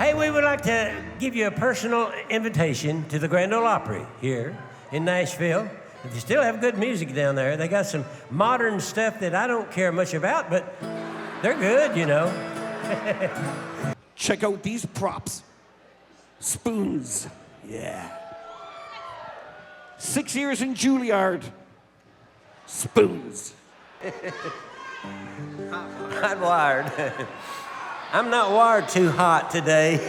Hey, we would like to give you a personal invitation to the Grand Ole Opry here in Nashville. If you still have good music down there, they got some modern stuff that I don't care much about, but they're good, you know. Check out these props. Spoons. Yeah. 6 years in Juilliard. Spoons. Not wired. I'm not wired too hot today.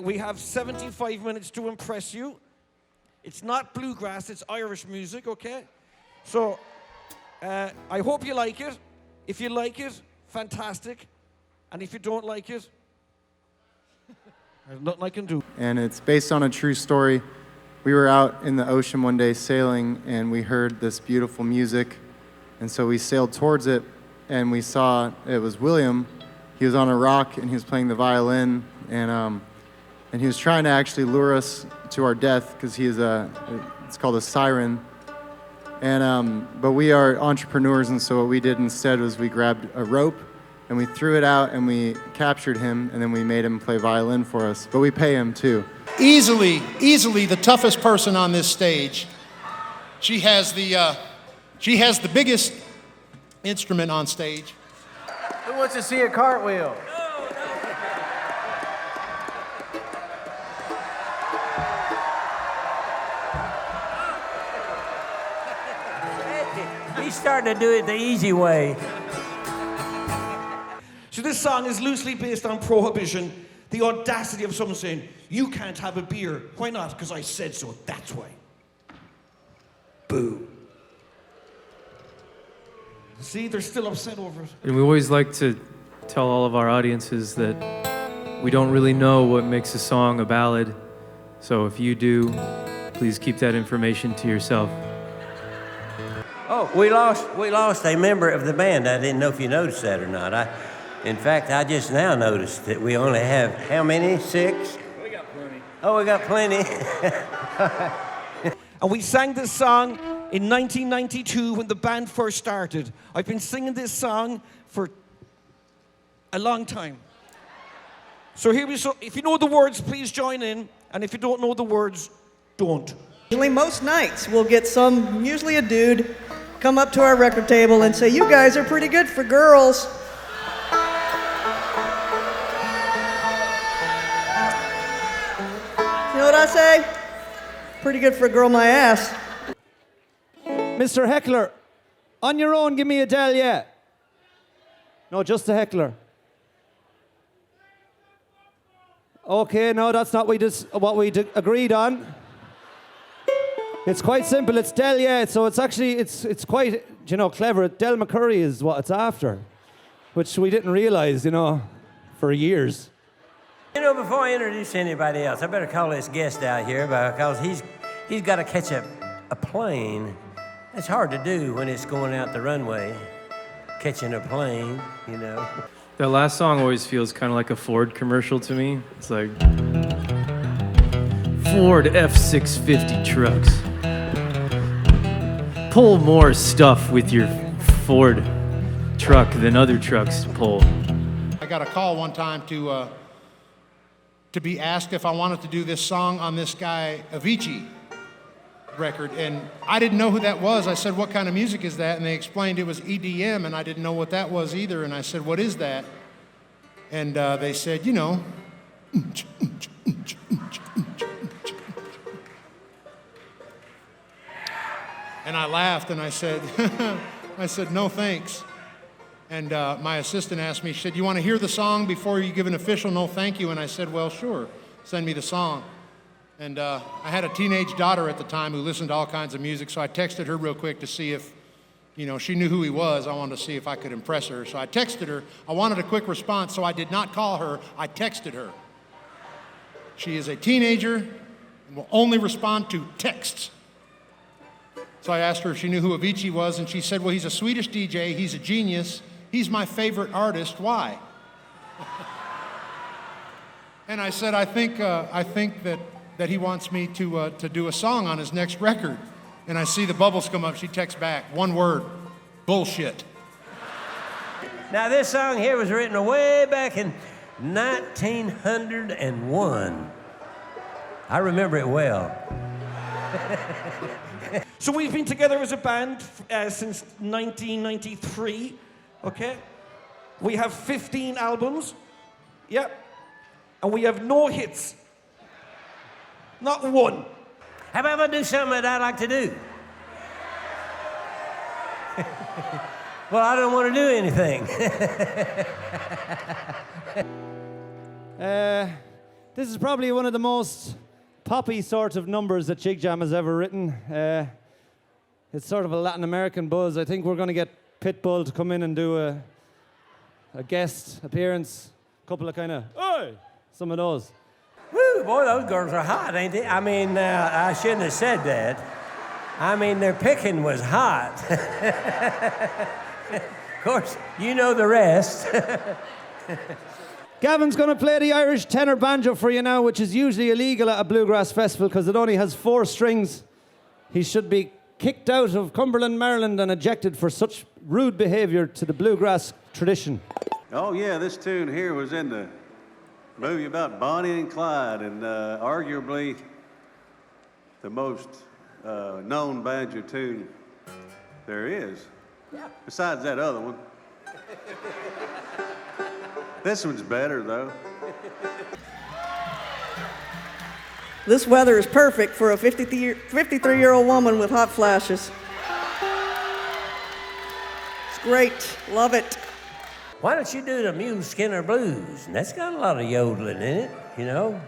We have 75 minutes to impress you. It's not bluegrass, it's Irish music, okay? So, I hope you like it. If you like it, fantastic. And if you don't like it, there's nothing I can do. And it's based on a true story. We were out in the ocean one day sailing, and we heard this beautiful music. And so we sailed towards it, and we saw it was William. He was on a rock, and he was playing the violin, and he was trying to actually lure us to our death, because it's called a siren. And but we are entrepreneurs, and so what we did instead was we grabbed a rope, and we threw it out, and we captured him, and then we made him play violin for us. But we pay him too. Easily the toughest person on this stage. She has the biggest instrument on stage. Who wants to see a cartwheel? He's starting to do it the easy way. So this song is loosely based on Prohibition. The audacity of someone saying, you can't have a beer. Why not? Because I said so, that's why. Boo. See, they're still upset over it. And we always like to tell all of our audiences that we don't really know what makes a song a ballad. So if you do, please keep that information to yourself. Oh, we lost a member of the band. I didn't know if you noticed that or not. In fact, I just now noticed that we only have, how many? 6? We got plenty. Oh, we got plenty. And we sang this song in 1992 when the band first started. I've been singing this song for a long time. So here we go. If you know the words, please join in. And if you don't know the words, don't. Usually most nights we'll get usually a dude, come up to our record table and say, you guys are pretty good for girls. You know what I say? Pretty good for a girl my ass. Mr. Heckler, on your own, give me a Del, yeah. No, just the Heckler. Okay, no, that's not what we agreed on. It's quite simple. It's Del, yeah. So it's actually it's quite clever. Del McCoury is what it's after, which we didn't realize for years. Before I introduce anybody else, I better call this guest out here because he's got to catch a plane. It's hard to do when it's going out the runway, catching a plane, That last song always feels kind of like a Ford commercial to me. It's like Ford F-650 trucks. Pull more stuff with your Ford truck than other trucks pull. I got a call one time to be asked if I wanted to do this song on this guy Avicii record, and I didn't know who that was. I said, what kind of music is that? And they explained it was EDM, and I didn't know what that was either. And I said, what is that? And they said, And I laughed and I said, no thanks. And my assistant asked me, she said, you want to hear the song before you give an official no thank you? And I said, well, sure, send me the song. And I had a teenage daughter at the time who listened to all kinds of music, so I texted her real quick to see if, she knew who he was. I wanted to see if I could impress her. So I texted her. I wanted a quick response, so I did not call her. I texted her. She is a teenager and will only respond to texts. So I asked her if she knew who Avicii was, and she said, well, he's a Swedish DJ. He's a genius. He's my favorite artist. Why? And I said, I think that he wants me to do a song on his next record. And I see the bubbles come up. She texts back, one word, bullshit. Now, this song here was written way back in 1901. I remember it well. So we've been together as a band since 1993, okay? We have 15 albums, yep. And we have no hits. Not one. How about if I do something that I like to do? Well, I don't want to do anything. This is probably one of the most poppy sort of numbers that Jig Jam has ever written. It's sort of a Latin American buzz. I think we're going to get Pitbull to come in and do a guest appearance. A couple of kind of, hey, some of those. Woo, boy, those girls are hot, ain't they? I mean, I shouldn't have said that. I mean, their picking was hot. Of course, you know the rest. Gavin's going to play the Irish tenor banjo for you now, which is usually illegal at a bluegrass festival because it only has 4 strings. He should be kicked out of Cumberland, Maryland and ejected for such rude behavior to the bluegrass tradition. Oh yeah, this tune here was in the movie about Bonnie and Clyde, and arguably the most known banjo tune there is. Yeah. Besides that other one. This one's better though. This weather is perfect for a 53-year-old woman with hot flashes. It's great. Love it. Why don't you do the Mule Skinner Blues? And that's got a lot of yodeling in it, you know.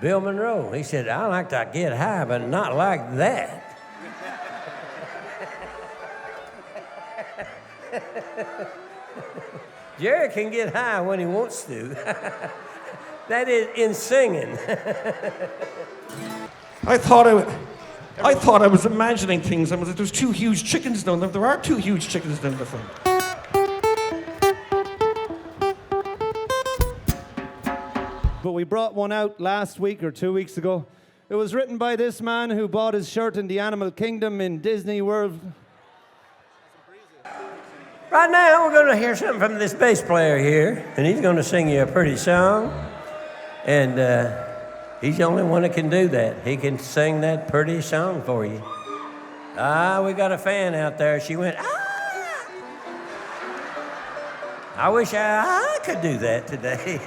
Bill Monroe, he said, I like to get high, but not like that. Jerry can get high when he wants to. That is in singing. I thought I was imagining things. I was like, there's 2 huge chickens down there. There are 2 huge chickens down the front. But we brought one out last week or 2 weeks ago. It was written by this man who bought his shirt in the Animal Kingdom in Disney World. Right now, we're going to hear something from this bass player here, and he's going to sing you a pretty song. And he's the only one that can do that. He can sing that pretty song for you. We got a fan out there. She went, ah! I wish I could do that today.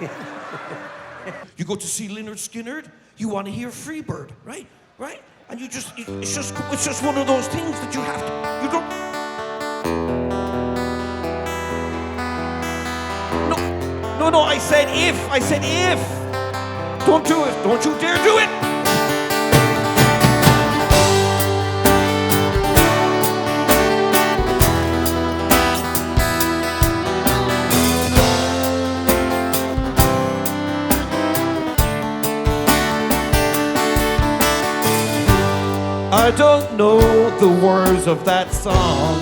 You go to see Lynyrd Skynyrd, you want to hear Freebird, right? Right? And you just, it's just one of those things that you have to, you don't. No, I said if. Don't do it. Don't you dare do it. I don't know the words of that song.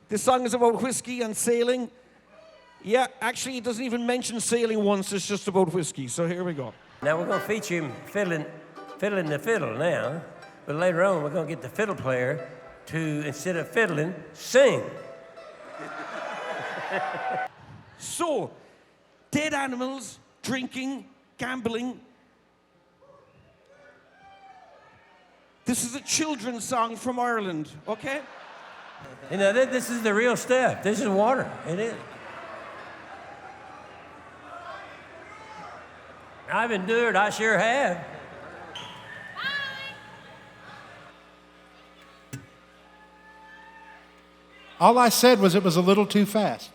This song is about whiskey and sailing. Yeah, actually, it doesn't even mention sailing once. It's just about whiskey. So here we go. Now we're going to feature him fiddling the fiddle now. But later on, we're going to get the fiddle player to, instead of fiddling, sing. So, dead animals, drinking, gambling. This is a children's song from Ireland, okay? You know, this is the real stuff. This is water. It is. I've endured, I sure have. All I said was it was a little too fast.